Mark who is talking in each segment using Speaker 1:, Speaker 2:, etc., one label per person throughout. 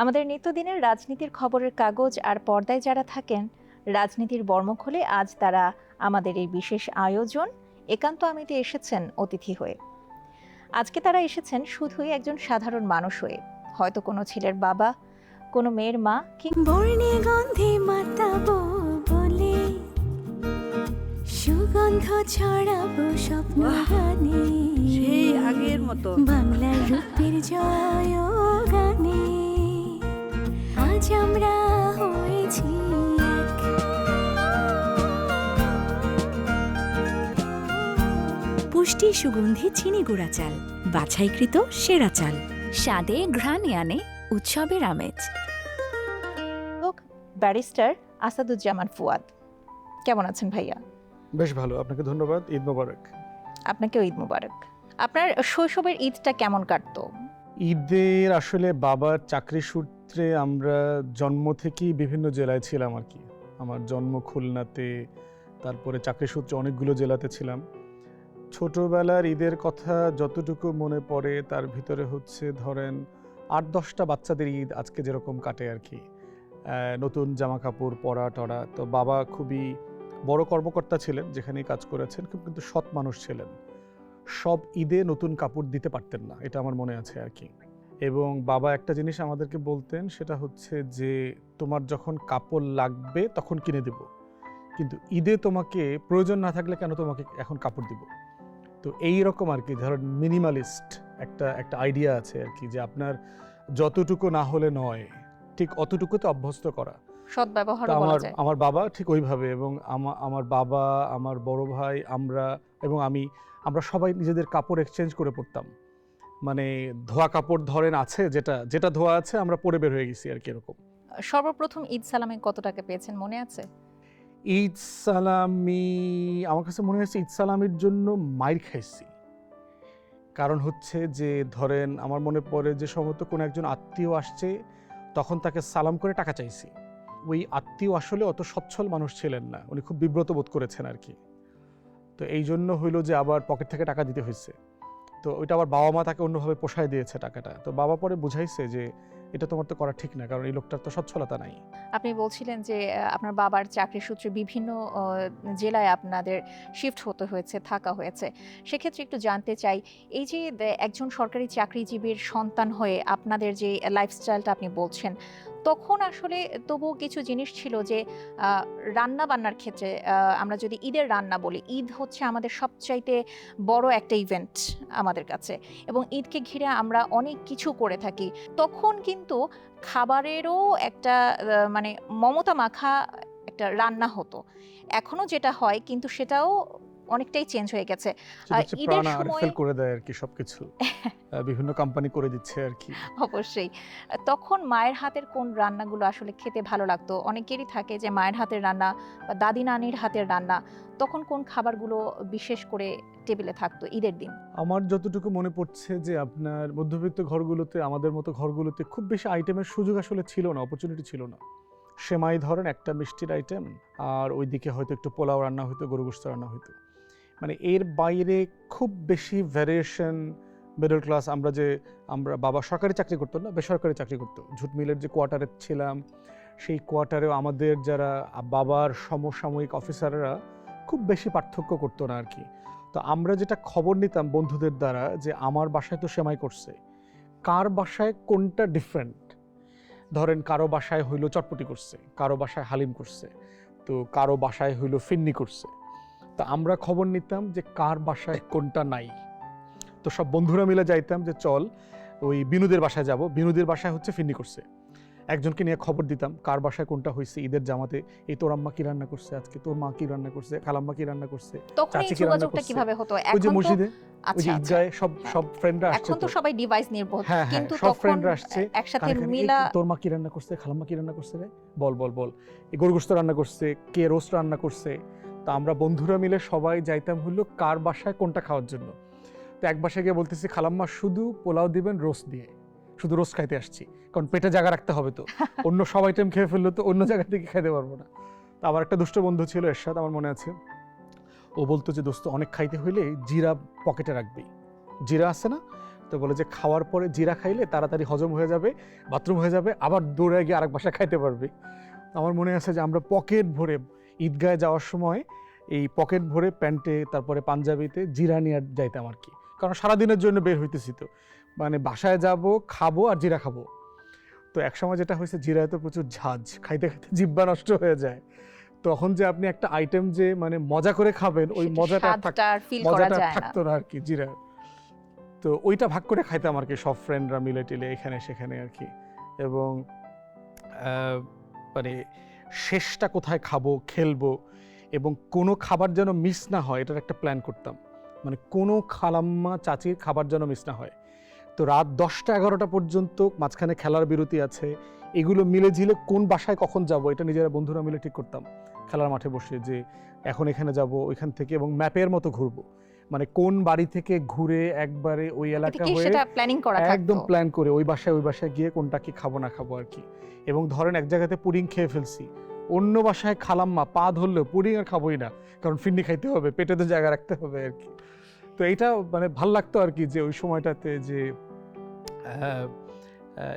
Speaker 1: আমাদের নিত্যদিনের রাজনীতির খবরের কাগজ আর পর্দায় যারা থাকেন, রাজনীতির বর্মখলে আজ তারা আমাদের এই বিশেষ আয়োজন একান্ত আমিতে এসেছেন অতিথি হয়ে। আজকে তারা এসেছেন শুধুই একজন সাধারণ মানুষ হয়ে, হয়তো কোনো ছেলের বাবা, কোনো মেয়ের মা,
Speaker 2: বর্ণে গন্ধে মাতাবো বলে সুগন্ধ ছড়াবো স্বপ্ন গানে,
Speaker 3: সেই আগের মতো
Speaker 2: বাংলার রূপের জয় গানে আজ আমরা হয়েছি এক। পুষ্টি সুগন্ধি চিনি গুঁড়া চাল, বাছাইকৃত সেরা চাল, স্বাদে ঘ্রাণে আনে উৎসবের আমেজ।
Speaker 1: ব্যারিস্টার আসাদুজ্জামান ফুয়াদ। কেমন আছেন ভাইয়া?
Speaker 4: বেশ ভালো, আপনাকে ধন্যবাদ। ঈদ মোবারক।
Speaker 1: আপনাকেও ঈদ মোবারক। আপনার শৈশবের ঈদটা কেমন কাটতো?
Speaker 4: ঈদের আসলে বাবার চাকরি সূত্রে আমরা জন্ম থেকেই বিভিন্ন জেলায় ছিলাম আর কি। আমার জন্ম খুলনাতে, তারপরে চাকরি সূত্রে অনেকগুলো জেলাতে ছিলাম। ছোটবেলার ঈদের কথা যতটুকু মনে পড়ে তার ভিতরে হচ্ছে ধরেন ৮-১০টা বাচ্চাদের ঈদ আজকে যেরকম কাটে আর কি। নতুন জামা কাপড় পরা টরা। তো বাবা খুবই বড় কর্মকর্তা ছিলেন, যেখানেই কাজ করেছেন, কিন্তু সৎ মানুষ ছিলেন। সব ঈদে নতুন কাপড় দিতে পারতেন না, এটা আমার মনে আছে আর কি। এবং বাবা একটা জিনিস আমাদেরকে বলতেন, সেটা হচ্ছে যে তোমার যখন কাপড় লাগবে তখন কিনে দেব, কিন্তু ঈদে তোমাকে প্রয়োজন না থাকলে কেন তোমাকে এখন কাপড় দিব। তো এই রকম আর কি, ধরেন মিনিমালিস্ট একটা আইডিয়া আছে আর কি, যে আপনার যতটুকু না হলে নয়, ঠিক অতটুকুতে অভ্যস্ত করা।
Speaker 1: সদ্ব্যবহার
Speaker 4: আমার বাবা ঠিক ওইভাবে, এবং আমার বাবা, আমার বড় ভাই, আমরা সবাই নিজেদের কাপড় এক্সচেঞ্জ করে পড়তাম। মানে ধোয়া কাপড় ধরেন আছে, যেটা ধোয়া আছে আমরা পরে বের হয়ে গেছি আর কি এরকম।
Speaker 1: সর্বপ্রথম ঈদ সালামে কত টাকা পেয়েছেন মনে আছে?
Speaker 4: ঈদ সালামি আমার কাছে মনে হয়েছে ঈদ সালামির জন্য মাইর খাইছি। কারণ হচ্ছে যে ধরেন আমার মনে পড়ে যে সম্ভবত কোনো একজন আত্মীয় আসছে, তখন তাকে সালাম করে টাকা চাইছি। ওই আত্মীয় আসলে অত সচ্ছল মানুষ ছিলেন না, উনি খুব বিব্রত বোধ করেছেন আর কি। তো এই জন্য হইলো যে আবার পকেট থেকে টাকা দিতে হয়েছে। তো ওইটা আবার বাবা মা তাকে অন্যভাবে পোষায় দিয়েছে টাকাটা। তো বাবা পরে বুঝাইছে যে এটা তোমার তো করা ঠিক না, কারণ এই লোকটার তো সচ্ছলতা নাই।
Speaker 1: আপনি বলছিলেন যে আপনার বাবার চাকরি সূত্রে বিভিন্ন জেলায় আপনাদের শিফট হতে হয়েছে, থাকা হয়েছে। সেক্ষেত্রে একটু জানতে চাই, এই যে একজন সরকারি চাকরিজীবীর সন্তান হয়ে আপনাদের যে লাইফস্টাইলটা আপনি বলছেন, তখন আসলে তবুও কিছু জিনিস ছিল যে রান্না বান্নার ক্ষেত্রে, আমরা যদি ঈদের রান্না বলি, ঈদ হচ্ছে আমাদের সবচাইতে বড় একটা ইভেন্ট আমাদের কাছে, এবং ঈদকে ঘিরে আমরা অনেক কিছু করে থাকি। তখন কিন্তু খাবারেরও একটা মানে মমতা মাখা একটা রান্না হতো। এখনো যেটা হয়, কিন্তু সেটাও অনেকটাই চেঞ্জ হয়ে গেছে। ঈদের সময়
Speaker 4: করে দেয় আর কি সবকিছু, বিভিন্ন কোম্পানি করে দিচ্ছে আর কি।
Speaker 1: অবশ্যই। তখন মায়ের হাতের কোন রান্নাগুলো আসলে খেতে ভালো লাগতো? অনেকেরই থাকে যে মায়ের হাতের রান্না বা দাদি নানির হাতের রান্না, তখন কোন খাবারগুলো বিশেষ করে টেবিলে থাকতো ঈদের দিন?
Speaker 4: আমার যতটুকু মনে পড়ছে যে আপনার মধ্যবিত্ত ঘরগুলোতে, আমাদের মতো ঘরগুলোতে খুব বেশি আইটেমের সুযোগ আসলে ছিল না, অপরচুনিটি ছিল না। সেমাই ধরেন একটা মিষ্টির আইটেম, আর ওইদিকে হয়তো একটু পোলাও রান্না হইতো, গরু গোশত রান্না হইতো। মানে এর বাইরে খুব বেশি ভ্যারিয়েশন মিডল ক্লাস। আমরা বাবা সরকারি চাকরি করতো না, বেসরকারি চাকরি করতো। ঝুট মিলের যে কোয়ার্টারে ছিলাম, সেই কোয়ার্টারেও আমাদের যারা বাবার সমসাময়িক অফিসাররা খুব বেশি পার্থক্য করতো না আর কি। তো আমরা যেটা খবর নিতাম বন্ধুদের দ্বারা, যে আমার বাসায় তো সেমাই করছে, কার বাসায় কোনটা ডিফারেন্ট। ধরেন কারো বাসায় হইলো চটপটি করছে, কারো বাসায় হালিম করছে, তো কারো বাসায় হইলো ফিন্নি করছে। তা আমরা খবর নিতাম যে কার বাসায় কোনটা নাই। তো সব বন্ধুরা মিলে যাইতাম যে চল ওই বিনুদের বাসায় যাব, বিনুদের বাসায় হচ্ছে ফিন্নি করছে। একজনকে নিয়ে খবর দিতাম কার বাসায় কোনটা হয়েছে। ঈদের জামাতে এই তোর আম্মা কি রান্না করছে আজকে, তোর মা কি রান্না করছে, খালাম্মা কি রান্না করছে,
Speaker 1: তখন এই
Speaker 4: চাচি কি রান্না
Speaker 1: যোগাযোগটা
Speaker 4: করছে।
Speaker 1: কিভাবে হতো?
Speaker 4: ওই যে
Speaker 1: এখন তো
Speaker 4: মসজিদে, ওই যে ঈদগাহে সব ফ্রেন্ডরা আসছে,
Speaker 1: এখন তো সবাই ডিভাইস নির্ভর,
Speaker 4: হ্যাঁ
Speaker 1: কিন্তু
Speaker 4: সব
Speaker 1: তখন
Speaker 4: ফ্রেন্ডরা আসছে
Speaker 1: একসাথে মিলা।
Speaker 4: তোর মা কি রান্না করছে, খালাম্মা কি রান্না করছে রে, বল এই গরু গোশত রান্না করছে, কে রোস্ট রান্না করছে। তা আমরা বন্ধুরা মিলে সবাই যাইতাম হলো কার বাসায় কোনটা খাওয়ার জন্য। তো এক বাসায় গিয়ে বলতেছি খালাম্মা শুধু পোলাও দিবেন রোস্ট দিয়ে, শুধু রোস্ট খাইতে আসছি, কারণ পেটে জায়গা রাখতে হবে, তো অন্য সব আইটেম খেয়ে ফেললো তো অন্য জায়গা থেকে খাইতে পারবো না। তো আমার একটা দুষ্ট বন্ধু ছিল এরশাদ, আমার মনে আছে, ও বলতো যে দোস্ত অনেক খাইতে হইলে জিরা পকেটে রাখবি, জিরা আছে না, তো তো বলে যে খাওয়ার পরে জিরা খাইলে তাড়াতাড়ি হজম হয়ে যাবে, বাথরুম হয়ে যাবে, আবার দৌড়ে গিয়ে আরেক বাসায় খাইতে পারবে। আমার মনে আছে যে আমরা পকেট ভরে ঈদগাহে যাওয়ার সময় এই পকেট ভরে প্যান্টে তারপরে পাঞ্জাবিতে জিরা নিয়ে যাইতাম আর কি, কারণ সারাদিনের জন্য বের হইতেছি, তো মানে বাসায় যাব, খাবো আর জিরা খাবো। তো একসময় যেটা হয়েছে, জিরায় তো প্রচুর ঝাঁজ, খাইতে খাইতে জিহ্বা নষ্ট হয়ে যায়। তখন যে আপনি একটা আইটেম যে মানে মজা করে খাবেন, ওই মজাটা থাকতো না আর কি জিরা। তো ওইটা ভাগ করে খাইতাম আর কি, সব ফ্রেন্ডরা মিলে টিলে এখানে সেখানে আর কি। এবং মানে শেষটা কোথায় খাবো, খেলবো, এবং কোনো খাবার যেন মিস না হয় এটার একটা প্ল্যান করতাম। মানে কোনো খালাম্মা চাচির খাবার যেন মিস না হয়। তো রাত 10টা 11টা পর্যন্ত মাঝখানে খেলার বিরতি আছে, এগুলো মিলে ঝিলে কোন বাসায় কখন যাব এটা নিজেরা বন্ধুরা মিলে ঠিক করতাম খেলার মাঠে বসে, যে এখন এখানে যাব, ওইখান থেকে, এবং ম্যাপের মতো ঘুরবো, মানে কোন বাড়ি থেকে ঘুরে একবারে ওই এলাকা হয়ে একদম প্ল্যান করে ওই বাসায় গিয়ে কোনটা কি খাবো না খাবো আর কি। এবং ধরেন এক জায়গাতে পুডিং খেয়ে ফেলছি, অন্য বাসায় খালাম্মা পা ধরলেও পুডিং আর খাবোই না, কারণ ফিন্নি খাইতে হবে, পেটে তো জায়গা রাখতে হবে আর কি। তো এইটা মানে ভাল লাগতো আর কি, যে ওই সময়টাতে যে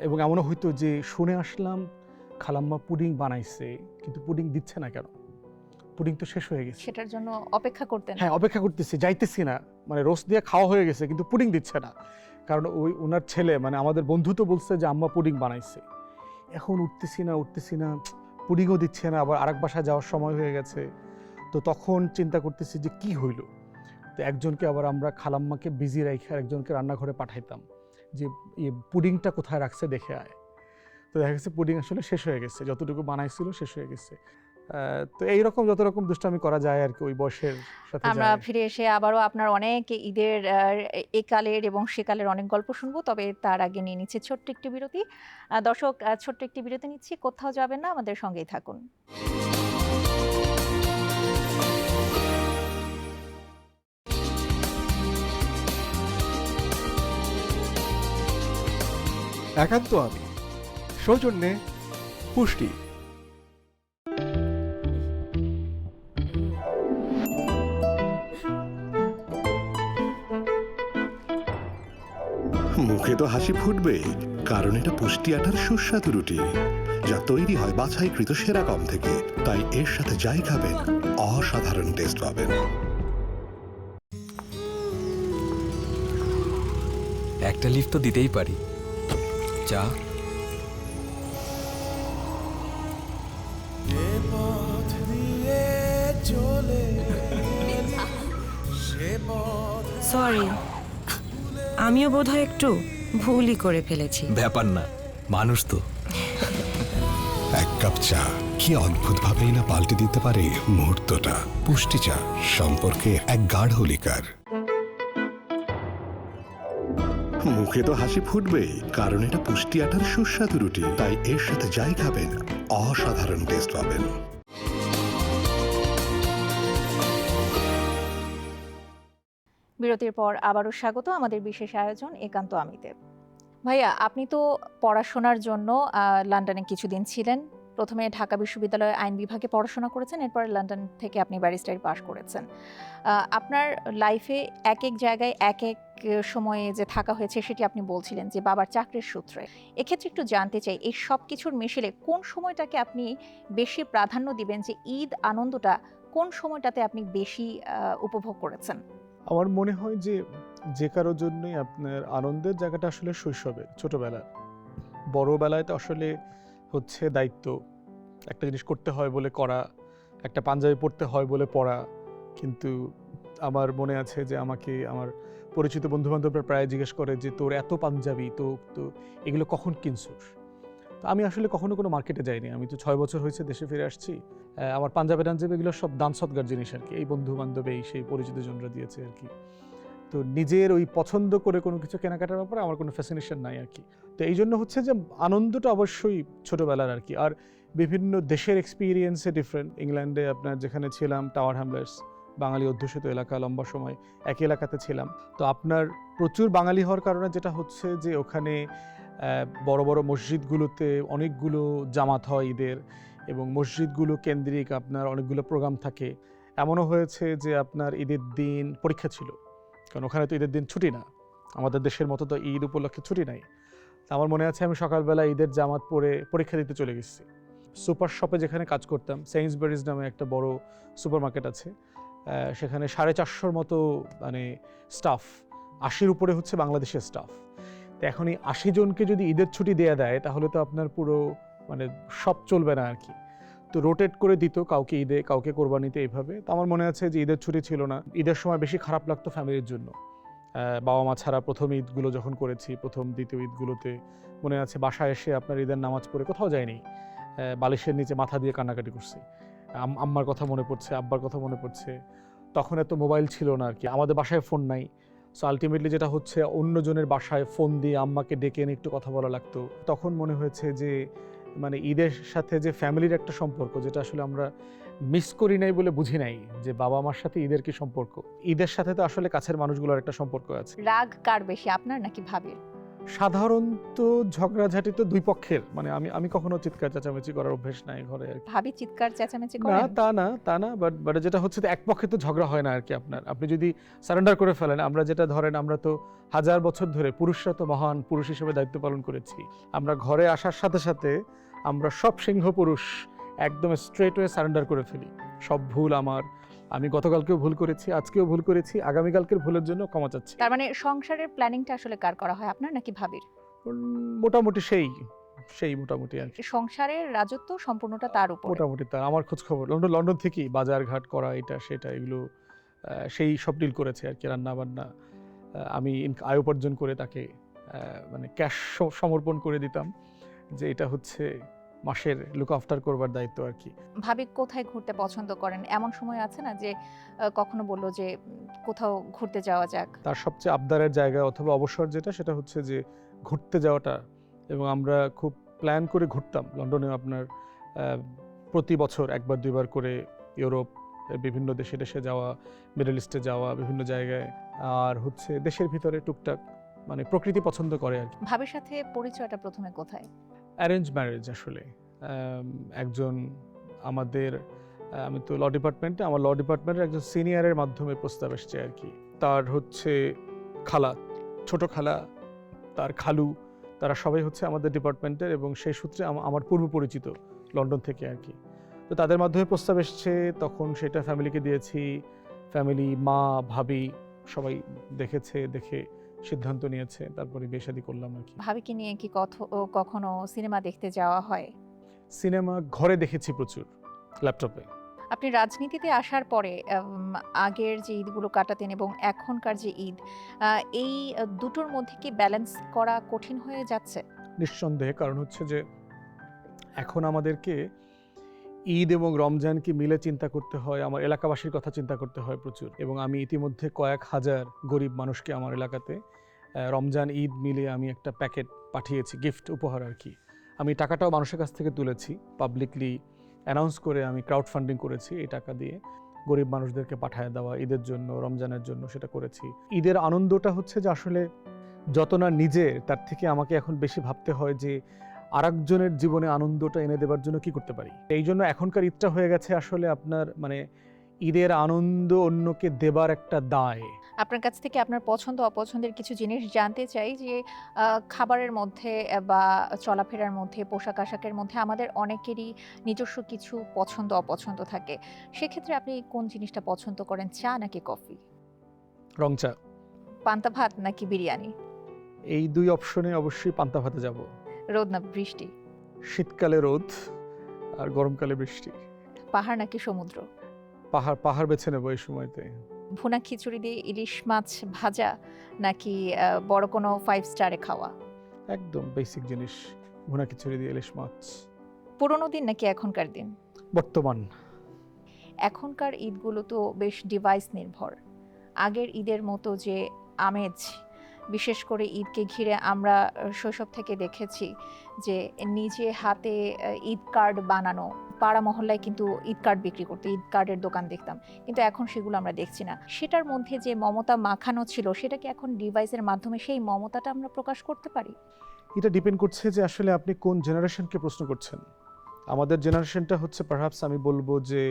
Speaker 4: এবং এমনও হইতো যে শুনে আসলাম খালাম্মা পুডিং বানাইছে, কিন্তু পুডিং দিচ্ছে না কেন, পুডিং তো শেষ হয়ে গেছে,
Speaker 1: সেটার জন্য অপেক্ষা করতেন।
Speaker 4: হ্যাঁ, অপেক্ষা করতেছি, যাইতেছি না, মানে রোস্ট দিয়ে খাওয়া হয়ে গেছে কিন্তু পুডিং দিচ্ছে না, কারণ ওই ওনার ছেলে মানে আমাদের বন্ধু তো বলছে যে আম্মা পুডিং বানাইছে। এখন উঠতেছি না, পুডিংও দিচ্ছে না, আবার আরেক বাসায় যাওয়ার সময় হয়ে গেছে। তো তখন চিন্তা করতেছি যে কি হইল। তো একজনকে আবার আমরা খালাম্মাকে বিজি রাখি আর একজনকে রান্নাঘরে পাঠাইতাম যে পুডিংটা কোথায় রাখছে দেখে আয়। তো দেখা গেছে পুডিং আসলে শেষ হয়ে গেছে, যতটুকু বানাইছিল শেষ হয়ে গেছে। তো এইরকম যত রকম দুষ্টামি করা যায় আর কি ওই বয়সের সাথে।
Speaker 1: আমরা ফিরে এসে আবারও আপনার অনেক ঈদের একালের এবং সেকালের অনেক গল্প শুনবো, তবে তার আগে নিয়ে নিচ্ছি ছোট্ট একটি বিরতি। দর্শক, ছোট্ট একটি বিরতি নিচ্ছি, কোথাও যাবেন না, আমাদের সঙ্গেই থাকুন।
Speaker 5: একান্ত আমি, সৌজন্যে পুষ্টি।
Speaker 6: মুখে তো হাসি ফুটবে, কারণ এটা পুষ্টি আটার সুস্বাদু রুটি, যা তৈরি হয় বাছাইকৃত সেরা গম থেকে। তাই এর সাথে যাই খাবেন অসাধারণ টেস্ট পাবেন।
Speaker 7: একটা লিফট তো দিতেই পারি। চা?
Speaker 3: সরি, আমিও বোধহয় একটু ভুলই করে ফেলেছি।
Speaker 7: ব্যাপার না, মানুষ তো।
Speaker 6: এক কাপ চা কি অদ্ভুতভাবেই না পাল্টে দিতে পারে মুহূর্তটা। পুষ্টি চা, সম্পর্কে এক গাঢ় লিকার। মুখে তো হাসি ফুটবেই, কারণ এটা পুষ্টি আটার সুস্বাদু রুটি। তাই এর সাথে যাই খাবেন অসাধারণ টেস্ট পাবেন।
Speaker 1: বিরতির পর আবারও স্বাগত আমাদের বিশেষ আয়োজন একান্ত আমিতে। ভাইয়া, আপনি তো পড়াশোনার জন্য লন্ডনে কিছুদিন ছিলেন। প্রথমে ঢাকা বিশ্ববিদ্যালয়ে আইন বিভাগে পড়াশোনা করেছেন, এরপর লন্ডন থেকে আপনি ব্যারিস্টারি পাশ করেছেন। আপনার লাইফে এক এক জায়গায় এক এক সময়ে যে থাকা হয়েছে সেটি আপনি বলছিলেন যে বাবার চাকরির সূত্রে। এক্ষেত্রে একটু জানতে চাই, এই সব কিছুর মিশেলে কোন সময়টাকে আপনি বেশি প্রাধান্য দিবেন, যে ঈদ আনন্দটা কোন সময়টাতে আপনি বেশি উপভোগ করেছেন?
Speaker 4: আমার মনে হয় যে যে কারোর জন্যই আপনার আনন্দের জায়গাটা আসলে শৈশবের, ছোটবেলার। বড়বেলায় তো আসলে হচ্ছে দায়িত্ব, একটা জিনিস করতে হয় বলে করা, একটা পাঞ্জাবি পরতে হয় বলে পরা। কিন্তু আমার মনে আছে যে আমাকে আমার পরিচিত বন্ধুবান্ধবরা প্রায় জিজ্ঞেস করে যে তোর এত পাঞ্জাবি তো এগুলো কখন কিনছোস? তো আমি আসলে কখনো কোনো মার্কেটে যাইনি, আমি তো 6 বছর হয়েছে দেশে ফিরে আসছি। আমার পাঞ্জাবি এগুলো সব দান সৎকার জিনিস আর কি, এই বন্ধু বান্ধব এই সেই পরিচিত জনরা দিয়েছে আর কি। তো নিজের ওই পছন্দ করে কোনো কিছু কেনাকাটার ব্যাপারে আমার কোনো ফ্যাসিনেশন নাই আর কি। তো এই জন্য হচ্ছে যে আনন্দটা অবশ্যই ছোটোবেলার আর কি। আর বিভিন্ন দেশের এক্সপিরিয়েন্সে ডিফারেন্ট। ইংল্যান্ডে আপনার যেখানে ছিলাম, টাওয়ার হ্যামলেটস, বাঙালি অধ্যুষিত এলাকা, লম্বা সময় একই এলাকাতে ছিলাম। তো আপনার প্রচুর বাঙালি হওয়ার কারণে যেটা হচ্ছে যে ওখানে বড় বড় মসজিদগুলোতে অনেকগুলো জামাত হয় ঈদের, এবং মসজিদগুলো কেন্দ্রিক আপনার অনেকগুলো প্রোগ্রাম থাকে। এমনও হয়েছে যে আপনার ঈদের দিন পরীক্ষা ছিল, কারণ ওখানে তো ঈদের দিন ছুটি না, আমাদের দেশের মতো তো ঈদ উপলক্ষে ছুটি নাই। আমার মনে আছে আমি সকালবেলা ঈদের জামাত পরে পরীক্ষা দিতে চলে গেছি। সুপার শপে যেখানে কাজ করতাম, সেইন্সবারিজ নামে একটা বড় সুপার মার্কেট আছে, সেখানে 450 মতো মানে স্টাফ, 80 উপরে হচ্ছে বাংলাদেশের স্টাফ। তো এখন এই 80 জনকে যদি ঈদের ছুটি দেয়া দেয় তাহলে তো আপনার পুরো মানে সব চলবে না আর কি। তো রোটেট করে দিত, কাউকে ঈদে কাউকে কোরবানিতে, এইভাবে। তো আমার মনে আছে যে ঈদের ছুটি ছিল না। ঈদের সময় বেশি খারাপ লাগতো ফ্যামিলির জন্য। বাবা মা ছাড়া প্রথম ঈদগুলো যখন করেছি, প্রথম দ্বিতীয় ঈদগুলোতে মনে আছে বাসায় এসে আপনার ঈদের নামাজ পড়ে কোথাও যায়নি, বালিশের নিচে মাথা দিয়ে কান্নাকাটি করছি। আম্মার কথা মনে পড়ছে, আব্বার কথা মনে পড়ছে। তখন এত মোবাইল ছিল না আর কি, আমাদের বাসায় ফোন নাই। সো আলটিমেটলি যেটা হচ্ছে অন্যজনের বাসায় ফোন দিয়ে আম্মাকে ডেকে এনে একটু কথা বলা লাগতো। তখন মনে হয়েছে যে মানে ঈদের সাথে যে ফ্যামিলির একটা সম্পর্ক, যেটা আসলে আমরা মিস করি নাই বলে বুঝি নাই, যে বাবা মার সাথে ঈদের কি সম্পর্ক। ঈদের সাথে তো আসলে কাছের মানুষগুলোর একটা সম্পর্ক আছে।
Speaker 1: রাগ কার বেশি, আপনার নাকি ভাবির?
Speaker 4: সাধারণত ঝগড়াঝাটি তো দুই পক্ষের, মানে আমি কখনো চিৎকার চেঁচামেচি করার অভ্যেস নাই ঘরে আর কি।
Speaker 1: ভাবি চিৎকার চেঁচামেচি
Speaker 4: না,
Speaker 1: করেন?
Speaker 4: তা না, বাট যেটা হচ্ছে এক পক্ষে তো ঝগড়া হয় না আর কি। আপনি যদি সারেন্ডার করে ফেলেন, আমরা যেটা ধরেন, আমরা তো 1000 বছর ধরে পুরুষরা তো মহান পুরুষ হিসেবে দায়িত্ব পালন করেছি। আমরা ঘরে আসার সাথে সাথে আমরা সব সিংহ পুরুষ একদম স্ট্রেট ওয়ে সারেন্ডার করে ফেলি। সব ভুল আমার, আমি গতকালকেও ভুল করেছি, আজকেও ভুল করেছি, আগামীকালকের ভুলের জন্য ক্ষমা চাচ্ছি।
Speaker 1: তার মানে সংসারের প্ল্যানিংটা আসলে কার করা হয়, আপনার নাকি ভাবির?
Speaker 4: মোটামুটি সেই মোটামুটি আর কি।
Speaker 1: সংসারের রাজত্ব সম্পূর্ণটা তার উপর।
Speaker 4: মোটামুটি তার, আমার খোঁজ খবর লন্ডন থেকেই বাজার ঘাট করা, এটা সেটা এগুলো সেই সব ডিল করেছে আর কি। রান্না বান্না আমি আয় উপার্জন করে তাকে মানে ক্যাশ সমর্পণ করে দিতাম, যে এটা হচ্ছে মাসের লুক আফটার করবার দায়িত্ব আর কি।
Speaker 1: ভাবি কোথায় ঘুরতে পছন্দ করেন? এমন সময় আছে না যে কখনো বললো যে কোথাও ঘুরতে যাওয়া যাক?
Speaker 4: তার সবচেয়ে আবদারের জায়গা অথবা অবসর যেটা, সেটা হচ্ছে যে ঘুরতে যাওয়াটা। এবং আমরা খুব প্ল্যান করে ঘুরতাম লন্ডনে। আপনার প্রতি বছর একবার দুইবার করে ইউরোপ বিভিন্ন দেশে যাওয়া, মিডল ইস্টে যাওয়া, বিভিন্ন জায়গায়। আর হচ্ছে দেশের ভিতরে টুকটাক মানে প্রকৃতি পছন্দ করে আর কি।
Speaker 1: ভাবির সাথে পরিচয়টা প্রথমে কোথায়?
Speaker 4: অ্যারেঞ্জ ম্যারেজ আসলে। একজন আমাদের আমি তো ল ডিপার্টমেন্টে, আমার ল ডিপার্টমেন্টের একজন সিনিয়রের মাধ্যমে প্রস্তাব এসছে আর কি। তার হচ্ছে খালা, ছোট খালা, তার খালু, তারা সবাই হচ্ছে আমাদের ডিপার্টমেন্টের, এবং সেই সূত্রে আমার পূর্ব পরিচিত লন্ডন থেকে আর কি। তো তাদের মাধ্যমে প্রস্তাব এসছে, তখন সেটা ফ্যামিলিকে দিয়েছি। ফ্যামিলি, মা, ভাবি সবাই দেখেছে, দেখে সিদ্ধান্ত নিয়েছে, তারপরে বিয়ে শাদী করলাম আর কি।
Speaker 1: ভাবিকে নিয়ে কি কখনো সিনেমা দেখতে যাওয়া হয়?
Speaker 4: সিনেমা ঘরে দেখেছি প্রচুর, ল্যাপটপে।
Speaker 1: আপনি রাজনীতিতে আসার পরে আগের যে ঈদগুলো কাটাতেন এবং এখনকার যে ঈদ, এই দুটোর মধ্যে কি ব্যালেন্স করা কঠিন হয়ে যাচ্ছে?
Speaker 4: নিঃসন্দেহে, কারণ হচ্ছে যে এখন আমাদেরকে ঈদ এবং রমজানকে মিলে চিন্তা করতে হয়, আমার এলাকাবাসীর কথা চিন্তা করতে হয় প্রচুর। এবং আমি ইতিমধ্যে কয়েক হাজার গরিব মানুষকে আমার এলাকাতে রমজান ঈদ মিলে আমি একটা প্যাকেট পাঠিয়েছি, গিফট উপহার আর কি। আমি টাকাটাও মানুষের কাছ থেকে তুলেছি, পাবলিকলি অ্যানাউন্স করে আমি ক্রাউড ফান্ডিং করেছি। এই টাকা দিয়ে গরিব মানুষদেরকে পাঠায় দেওয়া ঈদের জন্য, রমজানের জন্য সেটা করেছি। ঈদের আনন্দটা হচ্ছে যে আসলে যত না নিজের, তার থেকে আমাকে এখন বেশি ভাবতে হয় যে আরেকজনের জীবনে আনন্দটা এনে দেবার জন্য কি করতে পারি। এই জন্য এখনকার ঈদটা হয়ে গেছে আসলে আপনার মানে ঈদের আনন্দ অন্যকে দেবার একটা দায়।
Speaker 1: আপনার কাছ থেকে আপনার পছন্দ অপছন্দের কিছু জিনিস জানতে চাই, যে খাবারের মধ্যে বা চলাফেরার মধ্যে, পোশাক আশাকের মধ্যে আমাদের অনেকেরই নিজস্ব কিছু পছন্দ অপছন্দ থাকে। সেক্ষেত্রে আপনি কোন জিনিসটা পছন্দ করেন, চা নাকি কফি?
Speaker 4: রং চা।
Speaker 1: পান্তা ভাত নাকি বিরিয়ানি?
Speaker 4: এই দুই অপশনে অবশ্যই পান্তা ভাতে যাব।
Speaker 1: রোদ না বৃষ্টি?
Speaker 4: শীতকালে রোদ আর গরমকালে বৃষ্টি।
Speaker 1: পাহাড় নাকি সমুদ্র?
Speaker 4: পাহাড় বেছে নেবো এই সময়তে।
Speaker 1: ভুনা খিচুড়ি দিয়ে ইলিশ মাছ ভাজা নাকি বড় কোনো 5 স্টারে খাওয়া?
Speaker 4: একদম বেসিক জিনিস, ভুনা খিচুড়ি দিয়ে ইলিশ মাছ।
Speaker 1: পুরোনো দিন নাকি এখনকার দিন?
Speaker 4: বর্তমান।
Speaker 1: এখনকার ঈদগুলো তো বেশ ডিভাইস নির্ভর। আগের ঈদের মতো যে আমেজ, বিশেষ করে ঈদকে ঘিরে আমরা শৈশব থেকে দেখেছি যে নিজে হাতে ঈদ কার্ড বানানো, পাড়া মহল্লায় কিন্তু ঈদ কার্ড বিক্রি করতো, ঈদ কার্ডের দোকান দেখতাম, কিন্তু এখন সেগুলো আমরা দেখছি না। সেটার মধ্যে যে মমতা মাখানো ছিল, সেটা কি এখন ডিভাইসের মাধ্যমে সেই মমতাটা আমরা প্রকাশ করতে পারি?
Speaker 4: এটা ডিপেন্ড করছে যে আসলে আপনি কোন জেনারেশনকে প্রশ্ন করছেন। আমাদের জেনারেশনটা হচ্ছে পারহ্যাপস আমি বলবো যে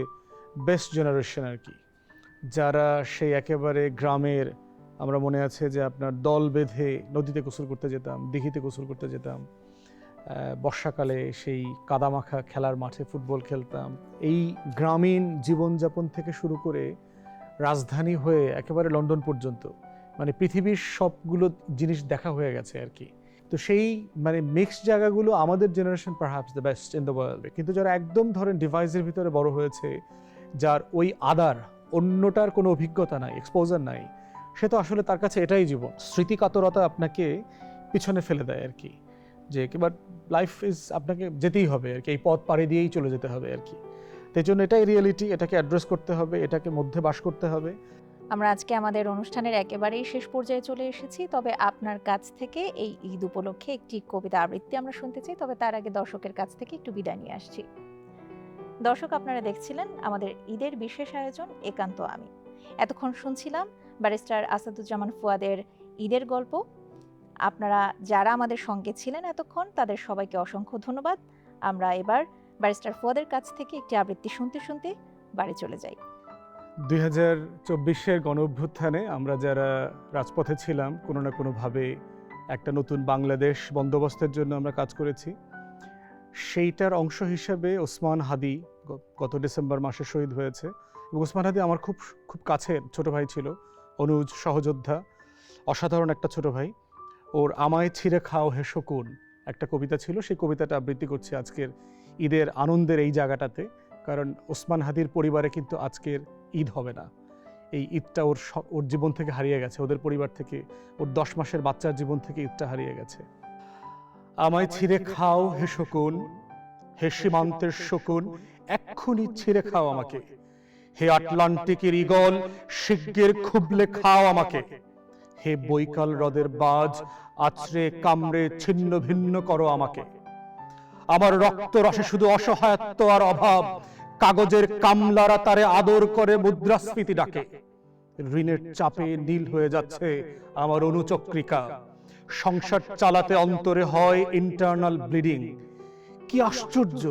Speaker 4: বেস্ট জেনারেশন আর কি, যারা সেই একেবারে গ্রামের আমরা মনে আছে যে আপনার দল বেঁধে নদীতে গোসল করতে যেতাম, দিঘিতে গোসল করতে যেতাম, বর্ষাকালে সেই কাদামাখা খেলার মাঠে ফুটবল খেলতাম। এই গ্রামীণ জীবনযাপন থেকে শুরু করে রাজধানী হয়ে একেবারে লন্ডন পর্যন্ত মানে পৃথিবীর সবগুলো জিনিস দেখা হয়ে গেছে আর কি। তো সেই মানে মিক্সড জায়গাগুলো আমাদের generation perhaps the best in the world. কিন্তু যারা একদম ধরেন ডিভাইসের ভিতরে বড় হয়েছে, যার ওই আদার অন্যটার কোনো অভিজ্ঞতা নাই, এক্সপোজার নাই, সে তো আসলে তার কাছে এটাই জীবন। স্মৃতিকাতরতা আপনাকে পিছনে ফেলে দেয় আর কি, যে একেবারে লাইফ ইজ আপনাকে যেতেই হবে আর কি, এই পথ পাড়ি দিয়েই চলে যেতে হবে আর কি। তাই জন্য এটাই রিয়েলিটি, এটাকে অ্যাড্রেস করতে হবে, এটাকে মধ্যে বাস করতে হবে।
Speaker 1: আমরা আজকে আমাদের অনুষ্ঠানের একেবারেই শেষ পর্যায়ে চলে এসেছি। তবে আপনার কাছ থেকে এই ঈদ উপলক্ষে একটি কবিতা আবৃত্তি আমরা শুনতে চাই। তবে তার আগে দর্শকের কাছ থেকে একটু বিদায় নিয়ে আসছি। দর্শক, আপনারা দেখছিলেন আমাদের ঈদের বিশেষ আয়োজন একান্ত আমি। এতক্ষণ শুনছিলাম ব্যারিস্টার আসাদুজ্জামান ফুয়াদের ঈদের গল্প। আপনারা যারা আমাদের সঙ্গে ছিলেন এতক্ষণ, তাদের সবাইকে অসংখ্য ধন্যবাদ। আমরা এবার ব্যারিস্টার ফুয়াদের কাছ থেকে একটি আবৃত্তি শুনতে শুনতে বাড়ি চলে যাই।
Speaker 4: 2024-এর গণঅভ্যুত্থানে আমরা যারা রাজপথে ছিলাম, কোনো না কোনোভাবে একটা নতুন বাংলাদেশ বন্দোবস্তের জন্য আমরা কাজ করেছি। সেইটার অংশ হিসেবে ওসমান হাদি গত ডিসেম্বর মাসে শহীদ হয়েছে। এবং ওসমান হাদি আমার খুব খুব কাছের ছোট ভাই ছিল, অনুজ সহযোদ্ধা, অসাধারণ একটা ছোট ভাই। ওর আমায় ছিঁড়ে খাও হে শকুন একটা কবিতা ছিল, সেই কবিতাটা আবৃত্তি করছি আজকের ঈদের আনন্দের এই জায়গাটাতে। কারণ ওসমান হাদির পরিবারে কিন্তু আজকের ঈদ হবে না, এই ঈদটা ওর জীবন থেকে হারিয়ে গেছে, ওদের পরিবার থেকে, ওর 10 মাসের বাচ্চার জীবন থেকে ঈদটা হারিয়ে গেছে। আমায় ছিঁড়ে খাও হে শকুন, হে সীমান্তের শকুন, এক্ষুনি ছিঁড়ে খাও আমাকে, হে আটলান্টিকের ঈগল শিগগির খুবলে খাও আমাকে, হে বৈকাল হ্রদের বাজ আছড়ে কামড়ে ছিন্ন ভিন্ন করো আমাকে। আমার রক্ত রসে শুধু অসহায়ত্ব আর অভাব, কাগজের কামলারা তারে আদর করে মুদ্রাস্ফীতি ডাকে। ঋণের চাপে নীল হয়ে যাচ্ছে আমার অনুচক্রিকা, সংসার চালাতে অন্তরে হয় ইন্টারনাল ব্লিডিং। কি আশ্চর্য,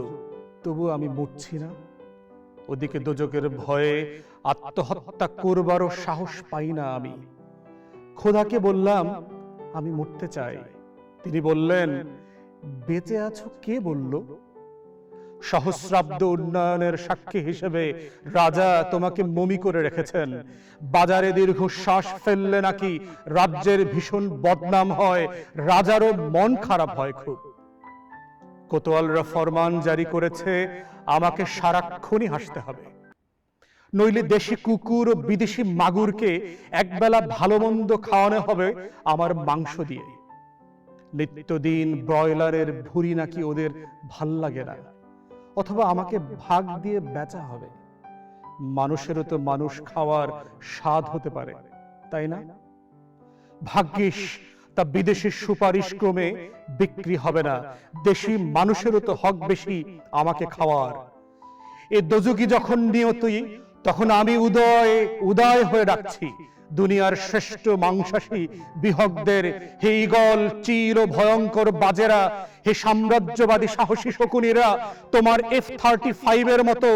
Speaker 4: তবু আমি মরছি না। ওদিকে দোজকের ভয়ে আত্মহত্যা করবারও সাহস পাই না আমি। খোদাকে বললাম আমি মরতে চাই, তিনি বললেন বেঁচে আছো কে বলল? সহস্রাব্দ উন্নয়নের সাক্ষী হিসেবে রাজা তোমাকে মমি করে রেখেছেন। বাজারে দীর্ঘশ্বাস ফেললে নাকি রাজ্যের ভীষণ বদনাম হয়, রাজারও মন খারাপ হয় খুব। কোতোয়ালরা ফরমান জারি করেছে আমাকে সারাক্ষণই হাসতে হবে, নইলে দেশি কুকুর ও বিদেশি মাগুরকে একবেলা ভালো মন্দ খাওয়ানো হবে আমার মাংস দিয়ে। নিত্যদিন ব্রয়লারের ভুঁড়ি নাকি ওদের ভাল লাগে না, অথবা আমাকে ভাগ দিয়ে বেচা হবে। মানুষেরও তো মানুষ খাওয়ার স্বাদ হতে পারে, তাই না? ভাগ্যিস তা বিদেশি সুপারিশ ক্রমে বিক্রি হবে না, দেশি মানুষেরও তো হক বেশি আমাকে খাওয়ার। এ দোজকি যখন নিয়তই, তখন আমি উদয় উদয় হয়ে ডাকছি দুনিয়ার শ্রেষ্ঠ মাংসাশী বিহকদের। হে ঈগল চির ভয়ঙ্কর বাজেরা, হে সাম্রাজ্যবাদী সাহসী শকুনিরা, তোমার F-35 এর মতো,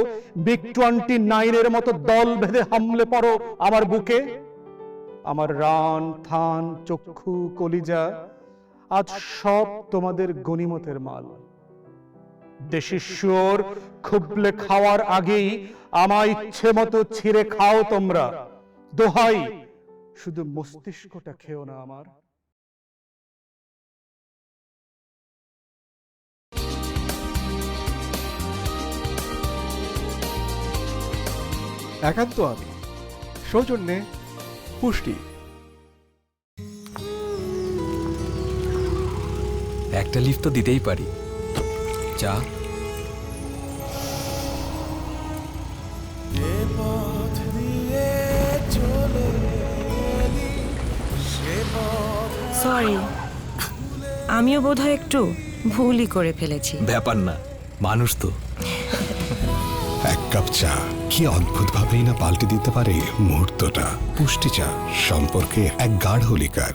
Speaker 4: MiG-29 এর মতো দল বেঁধে হামলে পড়ো আমার বুকে। আমার রান থান চক্ষু কলিজা আজ সব তোমাদের গনিমতের মাল। দেশি শুয়োর খুবলে খাওয়ার আগেই আমায় ইচ্ছে মতো ছিঁড়ে খাও তোমরা। দোহাই, শুধু মস্তিষ্কটা খেও না আমার।
Speaker 5: একান্ত আমি, সৌজন্যে পুষ্টি।
Speaker 7: একটা লিফট তো দিতেই পারি। চা?
Speaker 3: সরি, আমিও বোধহয় একটু ভুলই করে ফেলেছি।
Speaker 7: ব্যাপার না, মানুষ তো।
Speaker 6: এক কাপ চা কি অদ্ভুত ভাবেই না পাল্টে দিতে পারে মুহূর্তটা। পুষ্টি চা, সম্পর্কে এক গাঢ় লিকার।